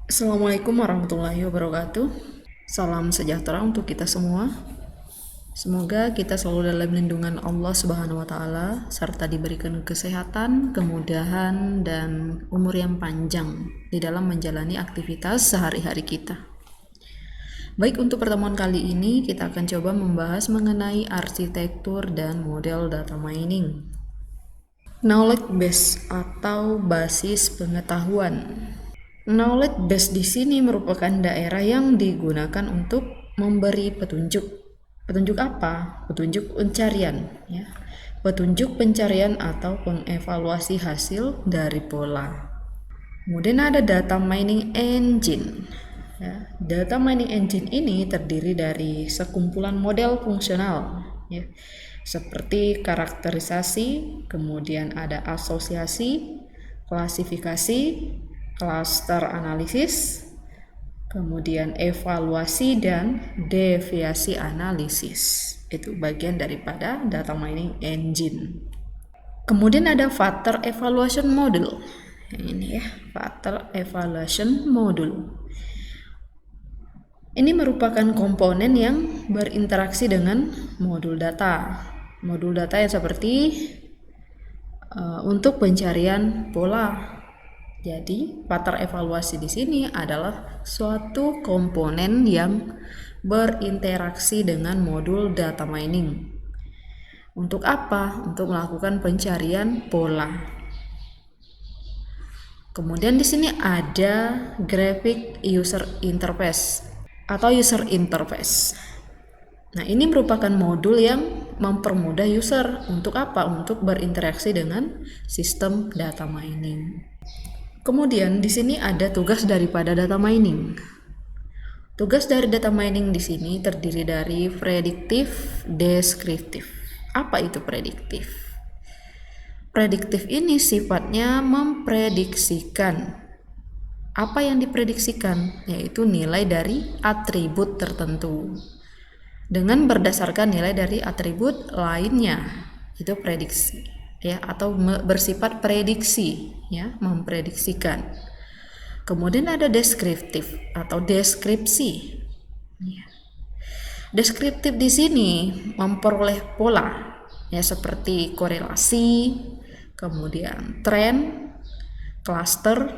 Assalamualaikum warahmatullahi wabarakatuh. Salam sejahtera untuk kita semua. Semoga kita selalu dalam lindungan Allah Subhanahu wa taala serta diberikan kesehatan, kemudahan dan umur yang panjang di dalam menjalani aktivitas sehari-hari kita. Baik, untuk pertemuan kali ini kita akan coba membahas mengenai arsitektur dan model data mining. Knowledge base atau basis pengetahuan. Knowledge base di sini merupakan daerah yang digunakan untuk memberi petunjuk. Petunjuk apa? Petunjuk pencarian, ya. Petunjuk pencarian atau pengevaluasi hasil dari pola. Kemudian ada data mining engine. Ya, data mining engine ini terdiri dari sekumpulan model fungsional, ya, seperti karakterisasi, kemudian ada asosiasi, klasifikasi, cluster analisis, kemudian evaluasi dan deviasi analisis. Itu bagian daripada data mining engine. Kemudian ada factor evaluation module. Yang ini ya, factor evaluation module. Ini merupakan komponen yang berinteraksi dengan modul data. Modul data yang seperti untuk pencarian pola. Jadi, faktor evaluasi di sini adalah suatu komponen yang berinteraksi dengan modul data mining. Untuk apa? Untuk melakukan pencarian pola. Kemudian di sini ada graphic user interface atau user interface. Nah, ini merupakan modul yang mempermudah user untuk apa? Untuk berinteraksi dengan sistem data mining. Kemudian di sini ada tugas daripada data mining. Tugas dari data mining di sini terdiri dari prediktif, deskriptif. Apa itu prediktif? Prediktif ini sifatnya memprediksikan. Apa yang diprediksikan? Yaitu nilai dari atribut tertentu. Dengan berdasarkan nilai dari atribut lainnya. Itu prediksi. Ya, atau bersifat prediksi, ya, memprediksikan. Kemudian ada deskriptif atau deskripsi. Ya. Deskriptif di sini memperoleh pola, ya, seperti korelasi, kemudian tren, cluster,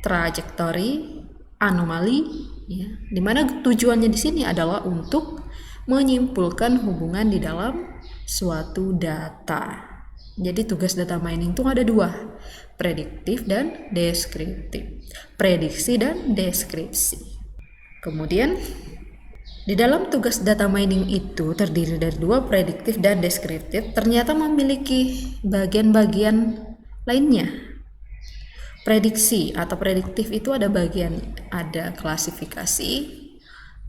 trajektori, anomali, ya. Dimana tujuannya di sini adalah untuk menyimpulkan hubungan di dalam suatu data. Jadi tugas data mining itu ada dua, prediktif dan deskriptif. Prediksi dan deskripsi. Kemudian di dalam tugas data mining itu terdiri dari dua, prediktif dan deskriptif, ternyata memiliki bagian-bagian lainnya. Prediksi atau prediktif itu ada klasifikasi,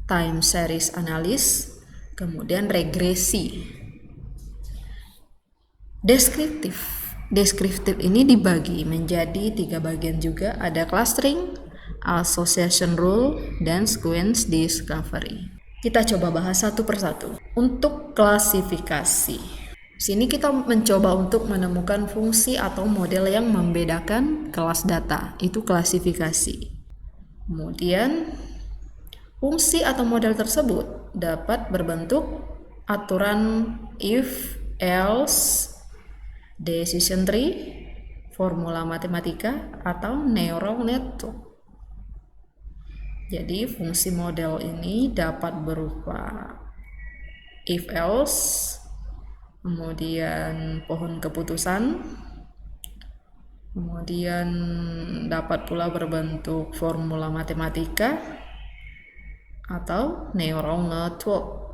time series analysis, kemudian regresi. Deskriptif ini dibagi menjadi 3 bagian juga, ada clustering, association rule, dan sequence discovery. Kita coba bahas satu persatu. Untuk klasifikasi, sini kita mencoba untuk menemukan fungsi atau model yang membedakan kelas data, itu klasifikasi. Kemudian fungsi atau model tersebut dapat berbentuk aturan if, else, decision tree, formula matematika, atau neural network. Jadi fungsi model ini dapat berupa if else, kemudian pohon keputusan, kemudian dapat pula berbentuk formula matematika atau neural network,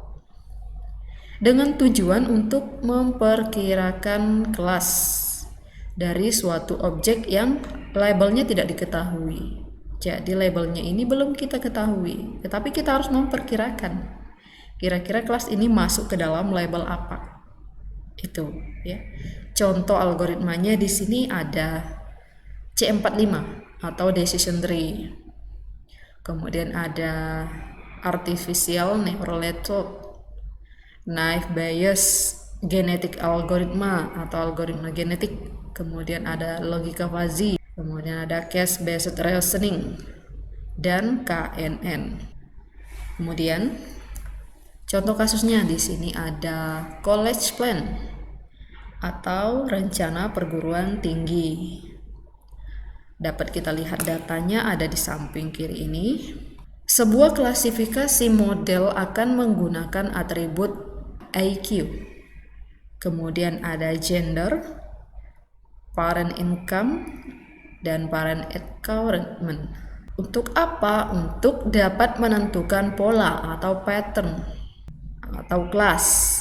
dengan tujuan untuk memperkirakan kelas dari suatu objek yang labelnya tidak diketahui. Jadi labelnya ini belum kita ketahui, tetapi kita harus memperkirakan kira-kira kelas ini masuk ke dalam label apa. Itu, ya. Contoh algoritmanya di sini ada C45 atau decision tree. Kemudian ada artificial neural network, naive Bayes genetic algoritma atau algoritma genetik, kemudian ada logika fuzzy, kemudian ada case based reasoning, dan KNN. Kemudian contoh kasusnya di sini ada college plan atau rencana perguruan tinggi. Dapat kita lihat datanya ada di samping kiri ini. Sebuah klasifikasi model akan menggunakan atribut IQ. Kemudian ada gender, parent income, dan parent encouragement. Untuk apa? Untuk dapat menentukan pola atau pattern atau kelas.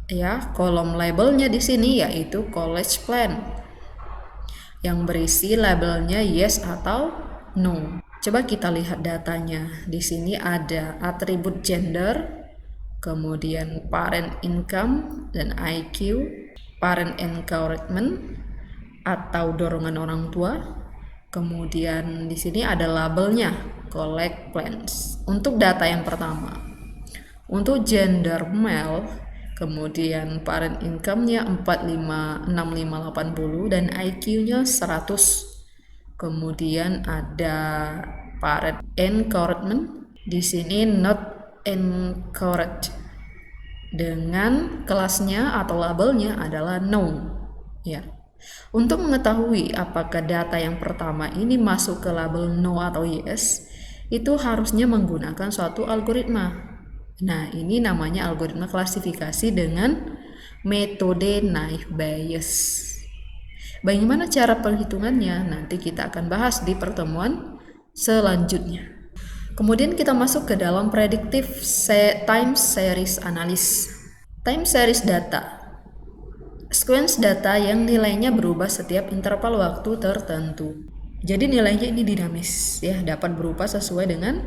Ya, kolom labelnya di sini yaitu college plan yang berisi labelnya yes atau no. Coba kita lihat datanya. Di sini ada atribut gender, kemudian parent income dan IQ, parent encouragement atau dorongan orang tua. Kemudian di sini ada labelnya collect plans. Untuk data yang pertama, untuk gender male, kemudian parent income-nya 456580 dan IQ-nya 100. Kemudian ada parent encouragement, di sini not encouraged, dengan kelasnya atau labelnya adalah no. Ya. Untuk mengetahui apakah data yang pertama ini masuk ke label no atau yes, itu harusnya menggunakan suatu algoritma. Nah, ini namanya algoritma klasifikasi dengan metode naive Bayes. Bagaimana cara perhitungannya? Nanti kita akan bahas di pertemuan selanjutnya. Kemudian kita masuk ke dalam predictive time series analysis. Time series data. Sequence data yang nilainya berubah setiap interval waktu tertentu. Jadi nilainya ini dinamis, ya, dapat berubah sesuai dengan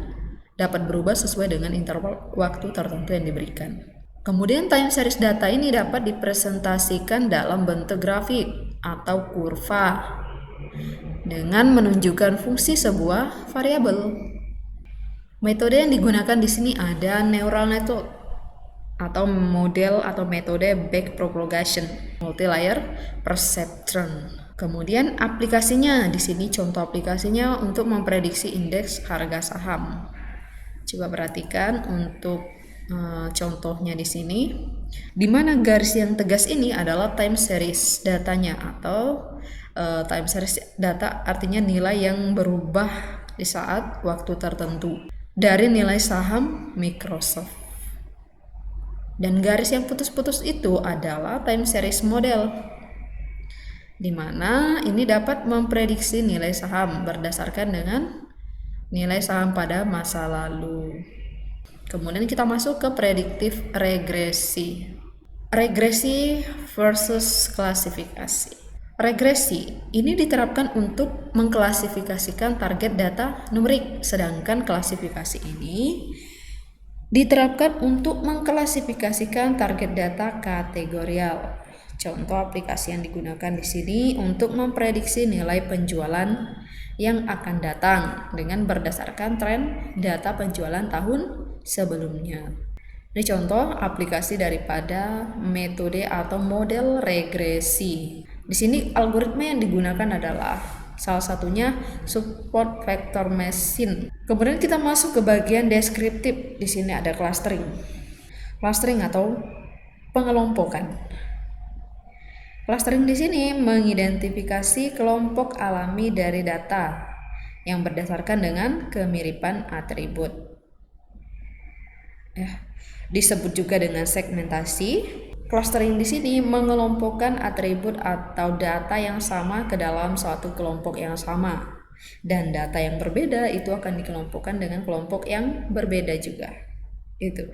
interval waktu tertentu yang diberikan. Kemudian time series data ini dapat dipresentasikan dalam bentuk grafik atau kurva dengan menunjukkan fungsi sebuah variabel. Metode yang digunakan di sini ada neural network atau model atau metode backpropagation, multilayer perceptron. Kemudian aplikasinya di sini, contoh aplikasinya untuk memprediksi indeks harga saham. Coba perhatikan untuk contohnya di sini, di mana garis yang tegas ini adalah time series datanya atau time series data artinya nilai yang berubah di saat waktu tertentu dari nilai saham Microsoft. Dan garis yang putus-putus itu adalah time series model, di mana ini dapat memprediksi nilai saham berdasarkan dengan nilai saham pada masa lalu. Kemudian kita masuk ke prediktif regresi. Regresi versus klasifikasi. Regresi ini diterapkan untuk mengklasifikasikan target data numerik, sedangkan klasifikasi ini diterapkan untuk mengklasifikasikan target data kategorial. Contoh aplikasi yang digunakan di sini untuk memprediksi nilai penjualan yang akan datang dengan berdasarkan tren data penjualan tahun sebelumnya. Ini contoh aplikasi daripada metode atau model regresi. Di sini algoritma yang digunakan adalah salah satunya support vector machine. Kemudian kita masuk ke bagian deskriptif. Di sini ada clustering. Clustering atau pengelompokan. Clustering di sini mengidentifikasi kelompok alami dari data yang berdasarkan dengan kemiripan atribut. Disebut juga dengan segmentasi. Clustering di sini mengelompokkan atribut atau data yang sama ke dalam suatu kelompok yang sama, dan data yang berbeda itu akan dikelompokkan dengan kelompok yang berbeda juga. Itu.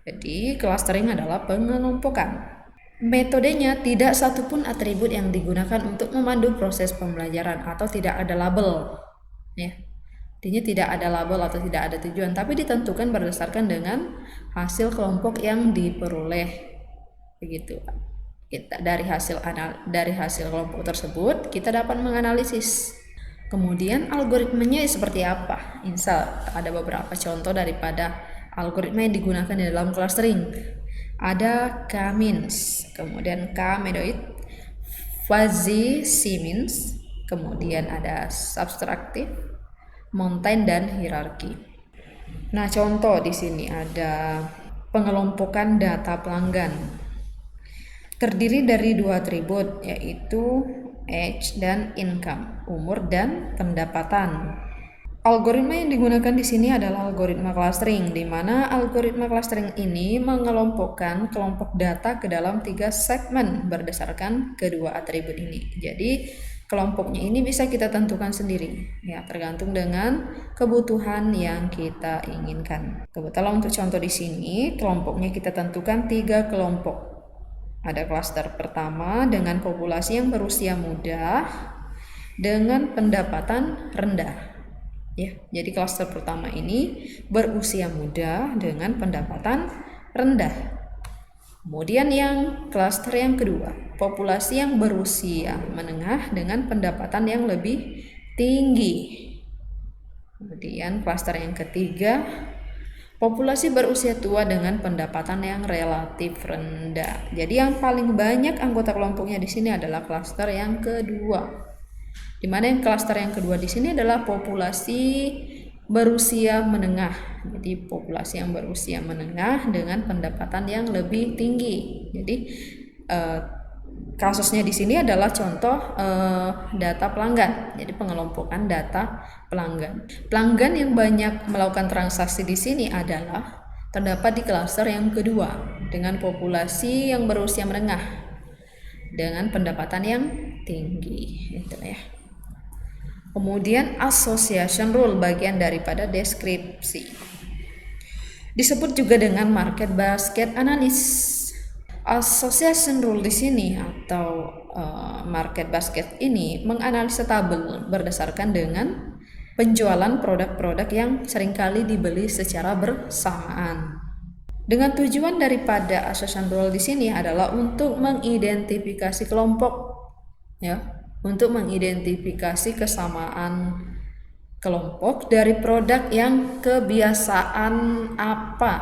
Jadi clustering adalah pengelompokan. Metodenya tidak satupun atribut yang digunakan untuk memandu proses pembelajaran atau tidak ada label. Ya. Artinya tidak ada label atau tidak ada tujuan, tapi ditentukan berdasarkan dengan hasil kelompok yang diperoleh. Begitu. Dari hasil kelompok tersebut kita dapat menganalisis. Kemudian algoritmanya seperti apa? Misal ada beberapa contoh daripada algoritma yang digunakan di dalam clustering. Ada K-means, kemudian K-medoid, fuzzy C-means, kemudian ada subtractive, mountain dan hierarki. Nah, contoh di sini ada pengelompokan data pelanggan. Terdiri dari 2 atribut, yaitu age dan income, umur dan pendapatan. Algoritma yang digunakan di sini adalah algoritma clustering, di mana algoritma clustering ini mengelompokkan kelompok data ke dalam 3 segmen berdasarkan kedua atribut ini. Jadi kelompoknya ini bisa kita tentukan sendiri, ya, tergantung dengan kebutuhan yang kita inginkan. Kebetulan untuk contoh di sini, kelompoknya kita tentukan 3 kelompok. Ada klaster pertama dengan populasi yang berusia muda dengan pendapatan rendah. Ya, jadi klaster pertama ini berusia muda dengan pendapatan rendah. Kemudian yang klaster yang kedua, populasi yang berusia menengah dengan pendapatan yang lebih tinggi. Kemudian klaster yang ketiga, populasi berusia tua dengan pendapatan yang relatif rendah. Jadi yang paling banyak anggota kelompoknya di sini adalah klaster yang kedua. Di mana yang klaster yang kedua di sini adalah populasi berusia menengah. Jadi populasi yang berusia menengah dengan pendapatan yang lebih tinggi. Jadi kasusnya di sini adalah contoh data pelanggan. Jadi pengelompokan data pelanggan. Pelanggan yang banyak melakukan transaksi di sini adalah terdapat di klaster yang kedua dengan populasi yang berusia menengah dengan pendapatan yang tinggi. Itu ya. Kemudian association rule, bagian daripada deskripsi. Disebut juga dengan market basket analysis. Association rule di sini atau market basket ini menganalisa tabel berdasarkan dengan penjualan produk-produk yang seringkali dibeli secara bersamaan. Dengan tujuan daripada association rule di sini adalah untuk mengidentifikasi kelompok, ya. Untuk mengidentifikasi kesamaan kelompok dari produk yang kebiasaan apa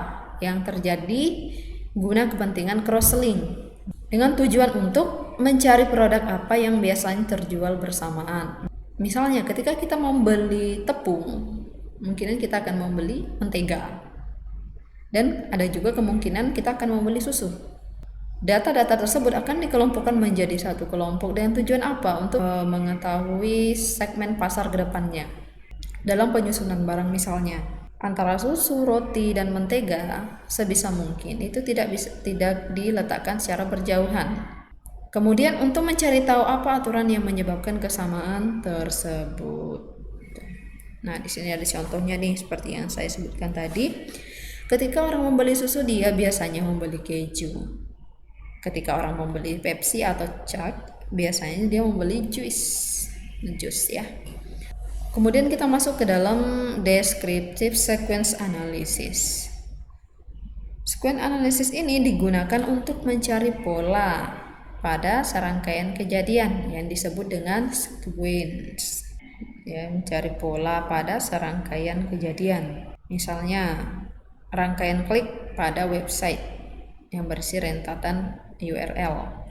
yang terjadi guna kepentingan cross-selling, dengan tujuan untuk mencari produk apa yang biasanya terjual bersamaan. Misalnya ketika kita membeli tepung, mungkin kita akan membeli mentega, dan ada juga kemungkinan kita akan membeli susu. Data-data tersebut akan dikelompokkan menjadi satu kelompok dengan tujuan apa? Untuk mengetahui segmen pasar ke depannya. Dalam penyusunan barang misalnya, antara susu, roti, dan mentega sebisa mungkin itu tidak diletakkan secara berjauhan. Kemudian untuk mencari tahu apa aturan yang menyebabkan kesamaan tersebut. Nah, di sini ada contohnya nih seperti yang saya sebutkan tadi. Ketika orang membeli susu, dia biasanya membeli keju. Ketika orang membeli Pepsi atau Coke, biasanya dia membeli jus ya. Kemudian kita masuk ke dalam descriptive sequence analysis. Sequence analysis ini digunakan untuk mencari pola pada serangkaian kejadian yang disebut dengan sequence. Ya, mencari pola pada serangkaian kejadian. Misalnya, rangkaian klik pada website yang berisi rentetan URL.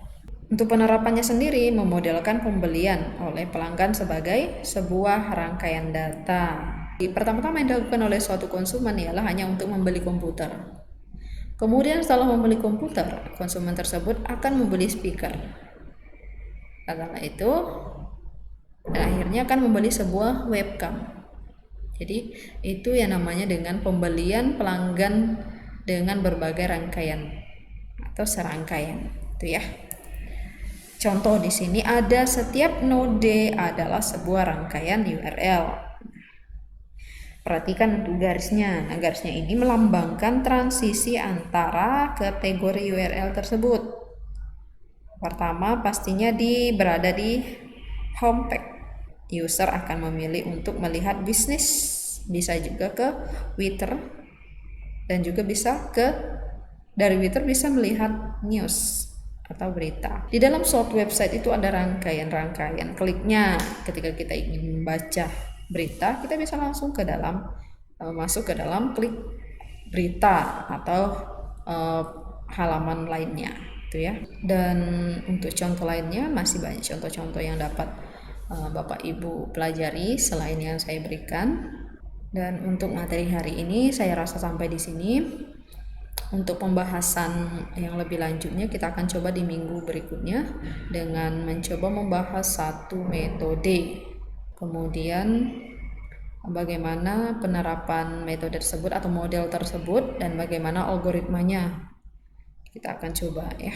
Untuk penerapannya sendiri memodelkan pembelian oleh pelanggan sebagai sebuah rangkaian data. Pertama-tama yang dilakukan oleh suatu konsumen ialah hanya untuk membeli komputer. Kemudian setelah membeli komputer, konsumen tersebut akan membeli speaker. Setelah itu, dan akhirnya akan membeli sebuah webcam. Jadi itu yang namanya dengan pembelian pelanggan dengan berbagai rangkaian atau serangkaian, itu ya. Contoh di sini ada setiap node adalah sebuah rangkaian URL. Perhatikan garisnya. Nah, garisnya ini melambangkan transisi antara kategori URL tersebut. Pertama, pastinya berada di homepage. User akan memilih untuk melihat bisnis, bisa juga ke Twitter, dan juga bisa dari Twitter bisa melihat news atau berita. Di dalam suatu website itu ada rangkaian kliknya. Ketika kita ingin membaca berita, kita bisa langsung masuk ke dalam klik berita atau halaman lainnya, itu ya. Dan untuk contoh lainnya masih banyak contoh-contoh yang dapat Bapak Ibu pelajari selain yang saya berikan. Dan untuk materi hari ini saya rasa sampai di sini. Untuk pembahasan yang lebih lanjutnya kita akan coba di minggu berikutnya dengan mencoba membahas satu metode. Kemudian bagaimana penerapan metode tersebut atau model tersebut dan bagaimana algoritmanya. Kita akan coba ya.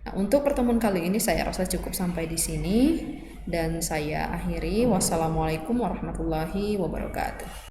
Nah, untuk pertemuan kali ini saya rasa cukup sampai di sini dan saya akhiri. Wassalamualaikum warahmatullahi wabarakatuh.